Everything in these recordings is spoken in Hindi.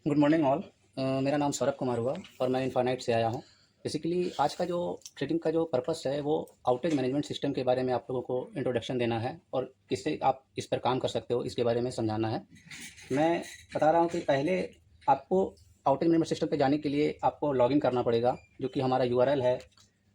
Good morning all. मेरा नाम सौरभ कुमार हुआ और मैं इन्फानाइट से आया हूँ। बेसिकली आज का जो ट्रेडिंग का जो पर्पस है वो आउटेज मैनेजमेंट सिस्टम के बारे में आप लोगों को इंट्रोडक्शन देना है और किससे आप इस पर काम कर सकते हो इसके बारे में समझाना है। मैं बता रहा हूँ कि पहले आपको आउटेज मैनेजमेंट सिस्टम पे जाने के लिए आपको लॉगिन करना पड़ेगा, जो कि हमारा यूआरएल है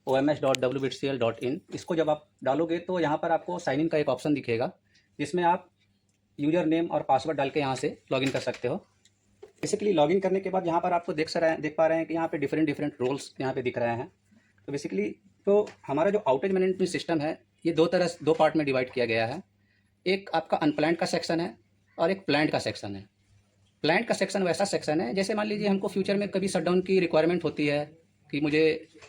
oms.wbtcl.in। इसको जब आप डालोगे तो यहाँ पर आपको साइन इन का एक ऑप्शन दिखेगा, जिसमें आप यूज़र नेम और पासवर्ड डाल के यहाँ से लॉगिन कर सकते हो। बेसिकली लॉगिन करने के बाद यहाँ पर आपको देख पा रहे हैं कि यहाँ पे डिफरेंट डिफरेंट रोल्स यहाँ पे दिख रहे हैं। तो बेसिकली तो हमारा जो आउटेज मैनेजमेंट सिस्टम है ये दो पार्ट में डिवाइड किया गया है। एक आपका अनप्लान्ड का सेक्शन है और एक प्लान्ड का सेक्शन है। प्लान्ड का सेक्शन वैसा सेक्शन है जैसे मान लीजिए हमको फ्यूचर में कभी शटडाउन की रिक्वायरमेंट होती है कि मुझे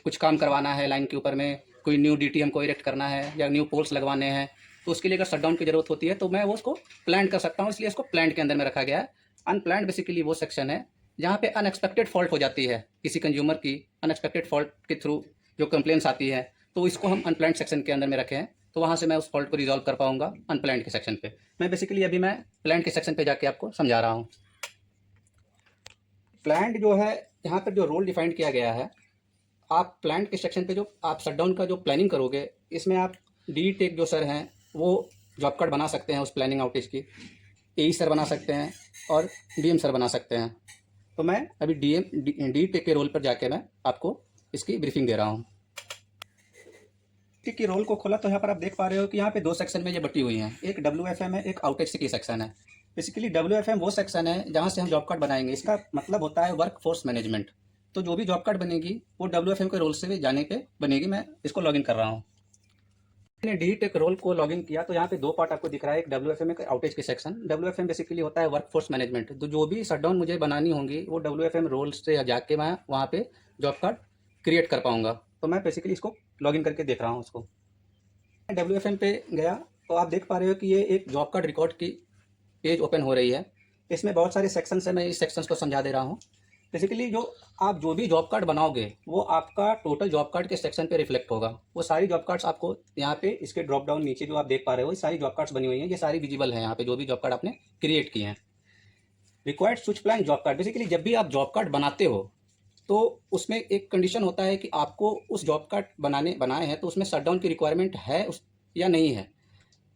कुछ काम करवाना है लाइन के ऊपर में, कोई न्यू डीटी हमको इरेक्ट करना है या न्यू पोल्स लगवाने हैं, तो उसके लिए अगर शटडाउन की ज़रूरत होती है तो मैं वो उसको प्लान्ड कर सकता हूँ, इसलिए इसको प्लान्ड के अंदर में रखा गया है। अनप्लान्ड बेसिकली वो सेक्शन है जहाँ पे अनएक्सपेक्टेड फॉल्ट हो जाती है, किसी कंज्यूमर की अनएक्सपेक्टेड फॉल्ट के थ्रू जो कंप्लेंट्स आती है, तो इसको हम अनप्लान्ड सेक्शन के अंदर में रखे हैं। तो वहाँ से मैं उस फॉल्ट को रिजॉल्व कर पाऊंगा अनप्लान्ड के सेक्शन पे। मैं बेसिकली अभी मैं प्लान्ड के सेक्शन पे जाके आपको समझा रहा हूँ। प्लान्ड जो है, यहाँ पर जो रोल डिफाइंड किया गया है, आप प्लान्ड के सेक्शन पे जो आप शटडाउन का जो प्लानिंग करोगे, इसमें आप डी टेक जो सर हैं वो जॉब कार्ड बना सकते हैं उस प्लानिंग आउटेज की, ए सर बना सकते हैं और डीएम सर बना सकते हैं। तो मैं अभी डी टेक के रोल पर जाके मैं आपको इसकी ब्रीफिंग दे रहा हूँ। टी की रोल को खोला तो यहाँ पर आप देख पा रहे हो कि यहाँ पे दो सेक्शन में ये बटी हुई हैं, एक WFM है, एक आउटेज की सेक्शन है। बेसिकली WFM वो सेक्शन है जहाँ से हम जॉब कार्ड बनाएंगे, इसका मतलब होता है वर्क फोर्स मैनेजमेंट। तो जो भी जॉब कार्ड बनेगी वो WFM के रोल से जाने पे बनेगी। मैं इसको लॉगिन कर रहा हूँ। मैंने डी टेक रोल को लॉगिन किया तो यहाँ पे दो पार्ट आपको दिख रहा है, एक WFM एक आउटेज के सेक्शन। WFM बेसिकली होता है वर्क फोर्स मैनेजमेंट। तो जो भी शटडाउन मुझे बनानी होंगी वो WFM रोल से जाके मैं वहाँ पे जॉब कार्ड क्रिएट कर पाऊँगा। तो मैं बेसिकली इसको लॉगिन करके देख रहा हूँ उसको। WFM पे गया तो आप देख पा रहे हो कि ये एक जॉब कार्ड रिकॉर्ड की पेज ओपन हो रही है। इसमें बहुत सारे सेक्शंस हैं, मैं इस सेक्शंस को समझा दे रहा हूँ। बेसिकली जो भी जॉब कार्ड बनाओगे वो आपका टोटल जॉब कार्ड के सेक्शन पे रिफ्लेक्ट होगा। वो सारी जॉब कार्ड्स आपको यहाँ पे इसके ड्रॉप डाउन नीचे जो आप देख पा रहे हो, ये सारी जॉब कार्ड्स बनी हुई हैं, ये सारी विजिबल हैं यहाँ पे, जो भी जॉब कार्ड आपने क्रिएट किए हैं। Required switch plan job card, basically जब भी आप जॉब कार्ड बनाते हो तो उसमें एक कंडीशन होता है कि आपको उस जॉब कार्ड बनाए हैं तो उसमें शटडाउन की रिक्वायरमेंट है या नहीं है।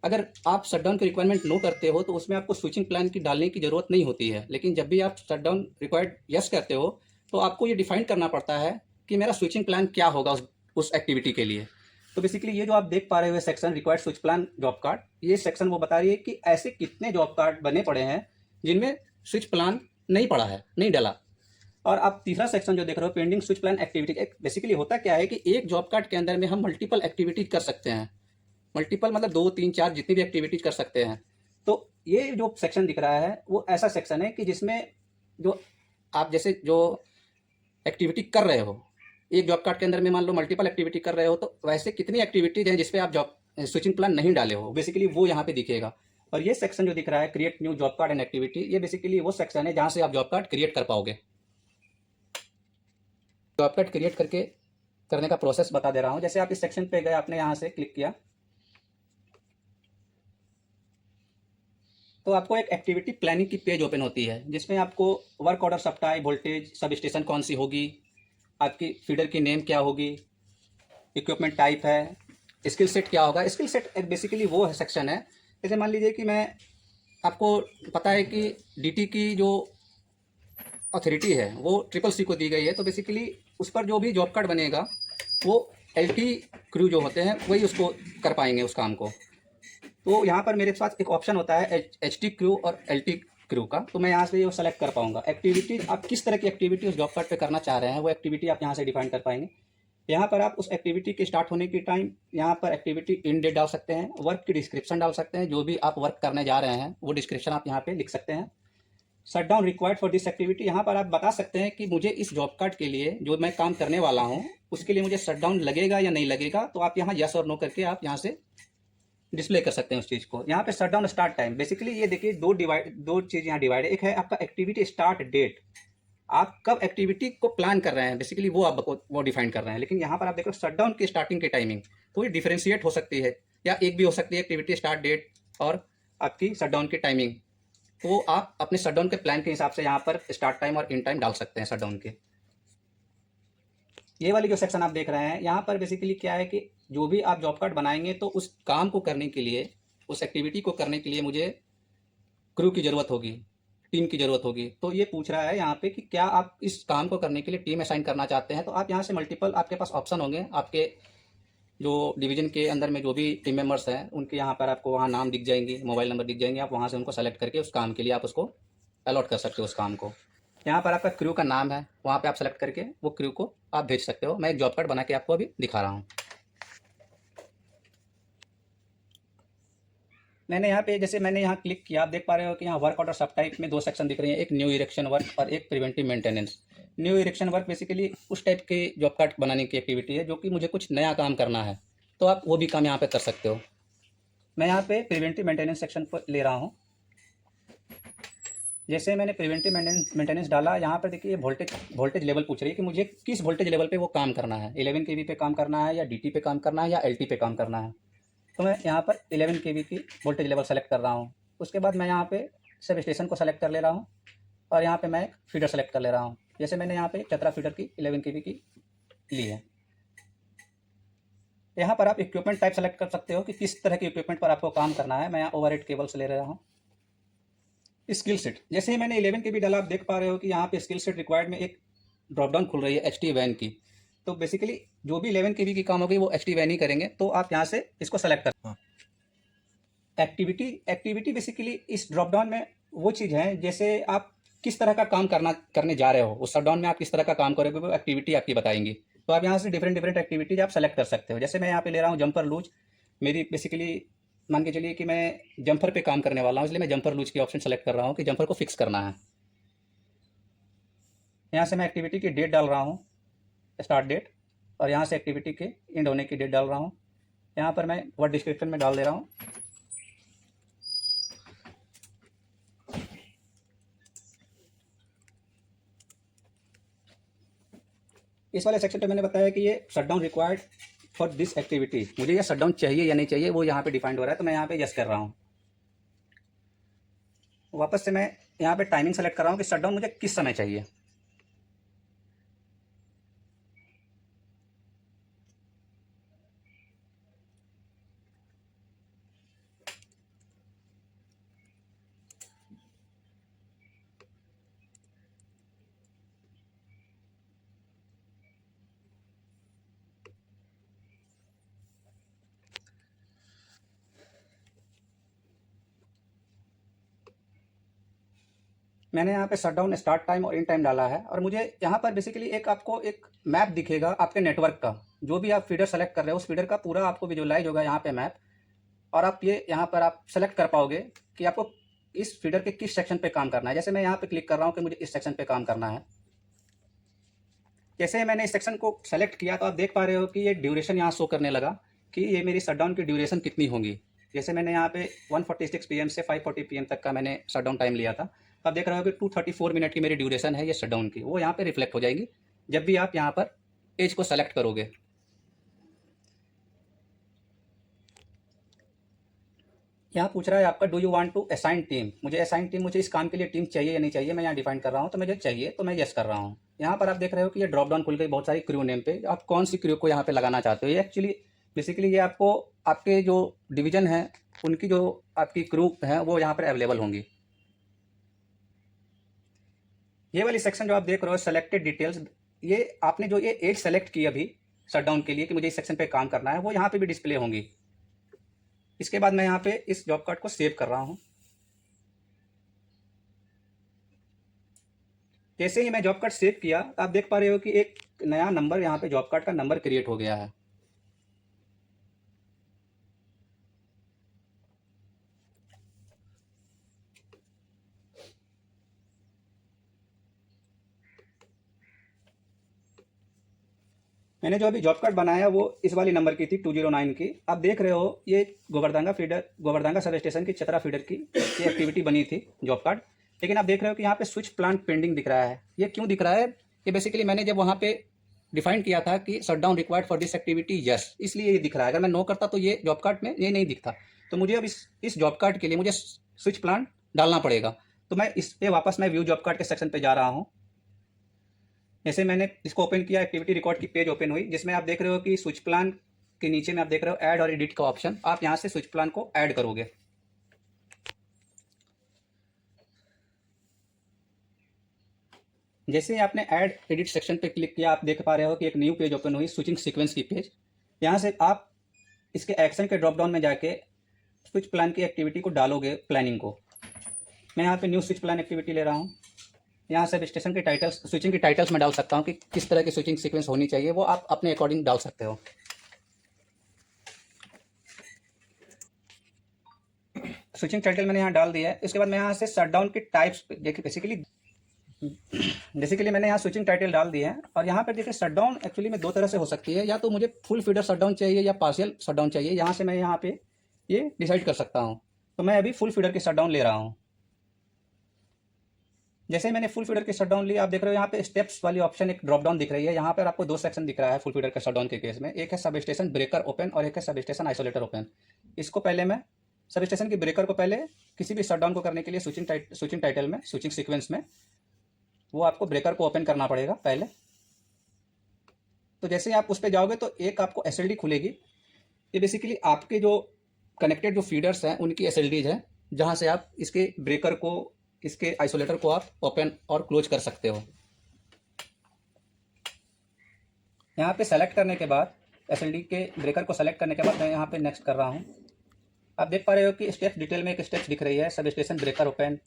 अगर आप शटडाउन की रिक्वायरमेंट नो करते हो तो उसमें आपको स्विचिंग प्लान की डालने की ज़रूरत नहीं होती है। लेकिन जब भी आप शटडाउन रिक्वायर्ड यस करते हो तो आपको ये डिफाइन करना पड़ता है कि मेरा स्विचिंग प्लान क्या होगा उस एक्टिविटी के लिए। तो बेसिकली ये जो आप देख पा रहे हो section required switch plan job card, ये सेक्शन वो बता रही है कि ऐसे कितने जॉब कार्ड बने पड़े हैं जिनमें स्विच प्लान नहीं पड़ा है, नहीं डला। और आप तीसरा सेक्शन जो देख रहे हो pending switch plan activity, basically होता क्या है कि एक जॉब कार्ड के अंदर में हम मल्टीपल एक्टिविटीज कर सकते हैं। मल्टीपल मतलब 2 3 4 जितनी भी एक्टिविटीज कर सकते हैं। तो ये जो सेक्शन दिख रहा है वो ऐसा सेक्शन है कि जिसमें जो आप जैसे जो एक्टिविटी कर रहे हो, एक जॉब कार्ड के अंदर में मान लो मल्टीपल एक्टिविटी कर रहे हो, तो वैसे कितनी एक्टिविटीज हैं जिसपे आप जॉब स्विचिंग प्लान नहीं डाले हो, बेसिकली वो यहाँ पे दिखेगा। और ये सेक्शन जो दिख रहा है create new job card and activity, ये बेसिकली वो सेक्शन है जहाँ से आप जॉब कार्ड क्रिएट कर पाओगे। जॉब कार्ड क्रिएट करने का प्रोसेस बता दे रहा हूँ। जैसे आप इस सेक्शन पे गए, आपने यहाँ से क्लिक किया तो आपको एक एक्टिविटी प्लानिंग की पेज ओपन होती है, जिसमें आपको work order supply, voltage, sub station कौन सी होगी, आपकी फीडर की नेम क्या होगी, इक्विपमेंट टाइप है, स्किल सेट क्या होगा। स्किल सेट एक बेसिकली वो है सेक्शन है, जैसे मान लीजिए कि मैं आपको पता है कि डीटी की जो अथॉरिटी है वो CCC को दी गई है, तो बेसिकली उस पर जो भी जॉब कार्ड बनेगा वो LT क्रू जो होते हैं वही उसको कर पाएंगे उस काम को। तो यहाँ पर मेरे पास एक ऑप्शन होता है HT क्रू और LT क्रू का, तो मैं यहाँ से वो सेलेक्ट कर पाऊंगा। एक्टिविटी, आप किस तरह की एक्टिविटी उस जॉब कार्ड पे करना चाह रहे हैं वो एक्टिविटी आप यहाँ से डिफाइन कर पाएंगे। यहाँ पर आप उस एक्टिविटी के स्टार्ट होने की टाइम, यहाँ पर एक्टिविटी इन डेट डाल सकते हैं, वर्क की डिस्क्रिप्शन डाल सकते हैं, जो भी आप वर्क करने जा रहे हैं वो डिस्क्रिप्शन आप यहाँ पे लिख सकते हैं। Shutdown required for this activity, यहाँ पर आप बता सकते हैं कि मुझे इस जॉब कार्ड के लिए जो मैं काम करने वाला हूँ उसके लिए मुझे शटडाउन लगेगा या नहीं लगेगा। तो आप यहाँ यस और नो करके आप यहाँ से डिस्प्ले कर सकते हैं उस चीज़ को। यहाँ पे शटडाउन स्टार्ट टाइम, बेसिकली ये देखिए दो चीज़ यहाँ डिवाइड है। एक है आपका एक्टिविटी स्टार्ट डेट, आप कब एक्टिविटी को प्लान कर रहे हैं, बेसिकली वो आप वो डिफाइन कर रहे हैं। लेकिन यहाँ पर आप देखो शटडाउन की स्टार्टिंग की टाइमिंग थोड़ी डिफरेंशिएट हो सकती है, या एक भी हो सकती है एक्टिविटी स्टार्ट डेट और आपकी शटडाउन की टाइमिंग। तो आप अपने शटडाउन के प्लान के हिसाब से यहाँ पर स्टार्ट टाइम और इन टाइम डाल सकते हैं शटडाउन के। ये वाली जो सेक्शन आप देख रहे हैं, यहाँ पर बेसिकली क्या है कि जो भी आप जॉब कार्ड बनाएंगे तो उस काम को करने के लिए, उस एक्टिविटी को करने के लिए मुझे क्रू की ज़रूरत होगी, टीम की ज़रूरत होगी। तो ये पूछ रहा है यहाँ पे कि क्या आप इस काम को करने के लिए टीम असाइन करना चाहते हैं। तो आप यहाँ से मल्टीपल आपके पास ऑप्शन होंगे, आपके जो डिवीजन के अंदर में जो भी टीम मेंबर्स हैं उनके यहाँ पर आपको वहाँ नाम दिख जाएंगे, मोबाइल नंबर दिख जाएंगे। आप वहाँ से उनको सेलेक्ट करके उस काम के लिए आप उसको अलॉट कर सकते हो उस काम को। यहाँ पर आपका क्रू का नाम है, वहाँ पे आप सेलेक्ट करके वो क्रू को आप भेज सकते हो। मैं एक जॉब कार्ड बना के आपको अभी दिखा रहा हूँ। मैंने यहाँ पे जैसे मैंने यहाँ क्लिक किया, आप देख पा रहे हो कि यहाँ वर्क ऑर्डर सब टाइप में दो सेक्शन दिख रहे हैं, एक न्यू इरेक्शन वर्क और एक preventive maintenance. New erection work basically उस टाइप के जॉब कार्ड बनाने की एक्टिविटी है जो कि मुझे कुछ नया काम करना है, तो आप वो भी काम यहाँ पे कर सकते हो। मैं यहाँ पे प्रिवेंटिव मेंटेनेंस सेक्शन पर ले रहा हूँ। जैसे मैंने प्रिवेंटिव मेंटेनेंस डाला, यहाँ पर देखिए वोल्टेज लेवल पूछ रही है कि मुझे किस वोल्टेज लेवल पे वो काम करना है, 11 kV पे काम करना है या DT पे काम करना है या LT पे काम करना है। तो मैं यहाँ पर 11 kV की वोल्टेज लेवल सेलेक्ट कर रहा हूँ। उसके बाद मैं यहाँ पे सब स्टेशन को सेलेक्ट कर ले रहा हूँ और यहाँ पे मैं फीडर सेलेक्ट कर ले रहा हूँ। जैसे मैंने यहाँ पे चतरा फीडर की 11 kV की ली है। यहाँ पर आप इक्विपमेंट टाइप सेलेक्ट कर सकते हो कि किस तरह के इक्विपमेंट पर आपको काम करना है। मैं यहाँ ओवरहेड केबल्स ले रहा हूँ। स्किल सेट, जैसे ही मैंने 11 kV डाला, आप देख पा रहे हो कि यहाँ पे स्किल सेट रिक्वायर्ड में एक ड्रॉप डाउन खुल रही है HT वैन की। तो बेसिकली जो भी 11 kV की काम होगी वो HT वैन ही करेंगे, तो आप यहाँ से इसको सेलेक्ट कर। एक्टिविटी बेसिकली इस ड्रॉप डाउन में वो चीज़ है जैसे आप किस तरह का काम करने जा रहे हो, उस शट डाउन में आप किस तरह का काम करोगे वो एक्टिविटी आपकी बताएंगी। तो आप यहाँ से डिफरेंट एक्टिविटीज आप सेलेक्ट कर सकते हो। जैसे मैं यहाँ पे ले रहा हूँ जंपर लूज। मेरी बेसिकली मान के चलिए कि मैं जंपर पे काम करने वाला हूँ, इसलिए मैं जंपर लूज की ऑप्शन सेलेक्ट कर रहा हूँ कि जंपर को फिक्स करना है। यहाँ से मैं एक्टिविटी की डेट डाल रहा हूँ, स्टार्ट डेट, और यहाँ से एक्टिविटी के एंड होने की डेट डाल रहा हूँ। यहाँ पर मैं वर्ड डिस्क्रिप्शन में डाल दे रहा हूँ। इस वाले सेक्शन पे मैंने बताया कि ये shutdown required for this activity, मुझे ये शटडाउन चाहिए या नहीं चाहिए वो यहाँ पे डिफाइंड हो रहा है, तो मैं यहाँ पे यस कर रहा हूँ। वापस से मैं यहाँ पे टाइमिंग सेलेक्ट कर रहा हूँ कि शटडाउन मुझे किस समय चाहिए। मैंने यहाँ पे शटडाउन स्टार्ट टाइम और इन टाइम डाला है, और मुझे यहाँ पर बेसिकली एक आपको एक मैप दिखेगा आपके नेटवर्क का। जो भी आप फीडर सेलेक्ट कर रहे हो उस फीडर का पूरा आपको विजुअलाइज होगा यहाँ पे मैप, और आप ये यहाँ पर आप सेलेक्ट कर पाओगे कि आपको इस फीडर के किस सेक्शन पे काम करना है। जैसे मैं यहाँ पे क्लिक कर रहा हूँ कि मुझे इस सेक्शन पे काम करना है। जैसे मैंने इस सेक्शन को सेलेक्ट किया तो आप देख पा रहे हो कि ये ड्यूरेशन यहाँ शो करने लगा कि ये मेरी शटडाउन की ड्यूरेशन कितनी होगी। जैसे मैंने यहाँ पे 1:46 PM से 5:40 PM तक का मैंने शटडाउन टाइम लिया था। तो आप देख रहे हो कि 234 मिनट की मेरी ड्यूरेशन है ये शटडाउन की, वो यहाँ पे रिफ्लेक्ट हो जाएगी जब भी आप यहाँ पर एज को सेलेक्ट करोगे। यहाँ पूछ रहा है आपका do you want to assign team. मुझे असाइन टीम, मुझे इस काम के लिए टीम चाहिए या नहीं चाहिए, मैं यहाँ डिफाइन कर रहा हूँ। तो मुझे चाहिए तो मैं यस कर रहा हूँ। यहाँ पर आप देख रहे हो कि ये ड्रॉप डाउन खुल गई बहुत सारी क्रू नेम पे। आप कौन सी क्रू को यहाँ पे लगाना चाहते हो। ये एक्चुअली बेसिकली ये आपको आपके जो डिवीजन है उनकी जो आपकी क्रू है वो यहाँ पर अवेलेबल होंगी। ये वाली सेक्शन जो आप देख रहे हो सेलेक्टेड डिटेल्स, ये आपने जो ये एज सेलेक्ट की अभी शटडाउन के लिए कि मुझे इस सेक्शन पे काम करना है वो यहाँ पे भी डिस्प्ले होंगी। इसके बाद मैं यहाँ पे इस जॉब कार्ड को सेव कर रहा हूँ। जैसे ही मैं जॉब कार्ड सेव किया आप देख पा रहे हो कि एक नया नंबर यहाँ पे जॉब कार्ड का नंबर क्रिएट हो गया है। मैंने जो अभी जॉब कार्ड बनाया वो इस वाली नंबर की थी 209 की। आप देख रहे हो ये गोबरदांगा सब स्टेशन की चतरा फीडर की ये एक्टिविटी बनी थी जॉब कार्ड। लेकिन आप देख रहे हो कि यहाँ पे स्विच प्लांट पेंडिंग दिख रहा है। ये क्यों दिख रहा है? ये बेसिकली मैंने जब वहाँ पे डिफाइन किया था कि shutdown required for this activity yes, इसलिए ये दिख रहा है। अगर मैं नो करता तो ये जॉब कार्ड में ये नहीं दिखता। तो मुझे अब इस जॉब कार्ड के लिए मुझे स्विच प्लांट डालना पड़ेगा। तो मैं इस पे वापस मैं व्यू जॉब कार्ड के सेक्शन पे जा रहा हूँ। जैसे मैंने इसको ओपन किया, एक्टिविटी रिकॉर्ड की पेज ओपन हुई, जिसमें आप देख रहे हो कि स्विच प्लान के नीचे में आप देख रहे हो ऐड और एडिट का ऑप्शन। आप यहाँ से स्विच प्लान को ऐड करोगे। जैसे ही आपने ऐड एडिट सेक्शन पे क्लिक किया, आप देख पा रहे हो कि एक न्यू पेज ओपन हुई, स्विचिंग सीक्वेंस की पेज। यहाँ से आप इसके एक्शन के ड्रॉप डाउन में जाके स्विच प्लान की एक्टिविटी को डालोगे, प्लानिंग को। मैं यहाँ पे न्यू स्विच प्लान एक्टिविटी ले रहा हूँ। यहाँ से स्टेशन के टाइटल्स, स्विचिंग की टाइटल्स में डाल सकता हूँ कि किस तरह की स्विचिंग सीक्वेंस होनी चाहिए, वो आप अपने अकॉर्डिंग डाल सकते हो। स्विचिंग टाइटल मैंने यहाँ डाल दिया है। इसके बाद मैं यहाँ से शटडाउन की टाइप्स देखिए, बेसिकली मैंने यहाँ स्विचिंग टाइटल डाल दिया है। और यहाँ पर देखिए शटडाउन एक्चुअली में दो तरह से हो सकती है, या तो मुझे फुल फीडर शटडाउन चाहिए या पार्शियल शटडाउन चाहिए। यहाँ से मैं यहाँ पे ये डिसाइड कर सकता हूँ। तो मैं अभी फुल फीडर की शटडाउन ले रहा हूँ। जैसे ही मैंने फुल फीडर की शटडाउन ली, आप देख रहे हो यहाँ पे स्टेप्स वाली ऑप्शन एक ड्रॉप डाउन दिख रही है। यहाँ पर आपको दो सेक्शन दिख रहा है फुल फीडर के शटडाउन के केस में। एक है सब स्टेशन ब्रेकर ओपन और एक है सब स्टेशन आइसोलेटर ओपन। इसको पहले मैं सब स्टेशन की ब्रेकर को पहले किसी भी शटडाउन को करने के लिए स्विचिंग टाइटल में, स्विचिंग सीक्वेंस में, वो आपको ब्रेकर को ओपन करना पड़ेगा पहले। तो जैसे ही आप उस पर जाओगे तो एक आपको एसएलडी खुलेगी। ये बेसिकली आपके जो कनेक्टेड जो फीडर्स हैं उनकी एसएलडीज है, जहाँ से आप इसके ब्रेकर को, इसके आइसोलेटर को आप ओपन और क्लोज कर सकते हो। यहाँ पे सेलेक्ट करने के बाद, एसएलडी के ब्रेकर को सेलेक्ट करने के बाद मैं यहाँ पे नेक्स्ट कर रहा हूँ। आप देख पा रहे हो कि स्टेप्स डिटेल में एक स्टेप्स दिख रही है, sub station breaker open,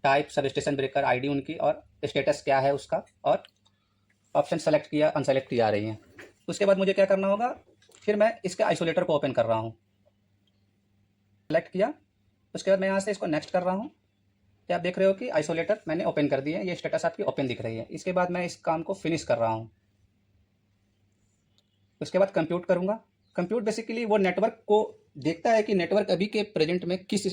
type sub station breaker, ID उनकी और स्टेटस क्या है उसका, और ऑप्शन सेलेक्ट किया, अनसेलेक्ट किया आ रही हैं। उसके बाद मुझे क्या करना होगा, फिर मैं इसके आइसोलेटर को ओपन कर रहा हूँ। सेलेक्ट किया, उसके बाद मैं यहाँ से इसको नेक्स्ट कर रहा हूँ। तो आप देख रहे हो कि आइसोलेटर मैंने ओपन कर दिया है, ये स्टेटस आपकी ओपन दिख रही है। इसके बाद मैं इस काम को फिनिश कर रहा हूँ। उसके बाद कंप्यूट करूँगा। कंप्यूट बेसिकली वो नेटवर्क को देखता है कि नेटवर्क अभी के प्रेजेंट में किस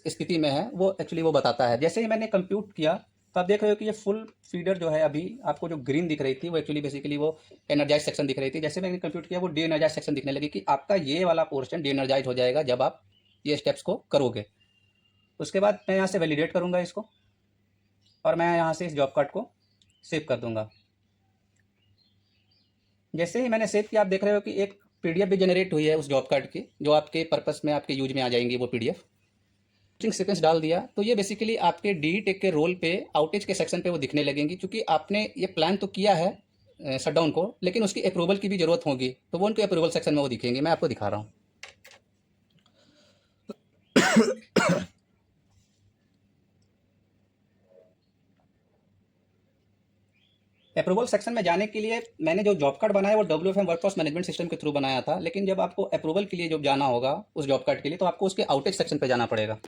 स्थिति में है, वो एक्चुअली वो बताता है। जैसे ही मैंने कंप्यूट किया तो आप देख रहे हो कि ये फुल फीडर जो है, अभी आपको जो ग्रीन दिख रही थी वो एक्चुअली बेसिकली वो एनर्जाइज सेक्शन दिख रही थी। जैसे मैंने कंप्यूट किया वो डी एनर्जाइज सेक्शन दिखने लगी कि आपका ये वाला पोर्शन डी एनर्जाइज हो जाएगा जब आप ये स्टेप्स को करोगे। उसके बाद मैं यहाँ से वैलिडेट करूँगा इसको, और मैं यहाँ से इस जॉब कार्ड को सेव कर दूँगा। जैसे ही मैंने सेव किया, आप देख रहे हो कि एक पीडीएफ भी जनरेट हुई है उस जॉब कार्ड की, जो आपके पर्पस में, आपके यूज में आ जाएंगी वो पीडीएफ। स्विचिंग सीक्वेंस डाल दिया तो ये बेसिकली आपके डी टेक के रोल पे, आउटेज के सेक्शन पे वो दिखने लगेंगी, क्योंकि आपने ये प्लान तो किया है शटडाउन को, लेकिन उसकी अप्रूवल की भी ज़रूरत होगी, तो वो उनके अप्रूवल सेक्शन में वो दिखेंगे। मैं आपको दिखा रहा हूँ। अप्रूवल सेक्शन में जाने के लिए मैंने जो जॉब कार्ड बनाया वो WFM वर्कफोर्स मैनेजमेंट सिस्टम के थ्रू बनाया था, लेकिन जब आपको अप्रूवल के लिए जब जाना होगा उस जॉब कार्ड के लिए, तो आपको उसके आउटेज सेक्शन पे जाना पड़ेगा।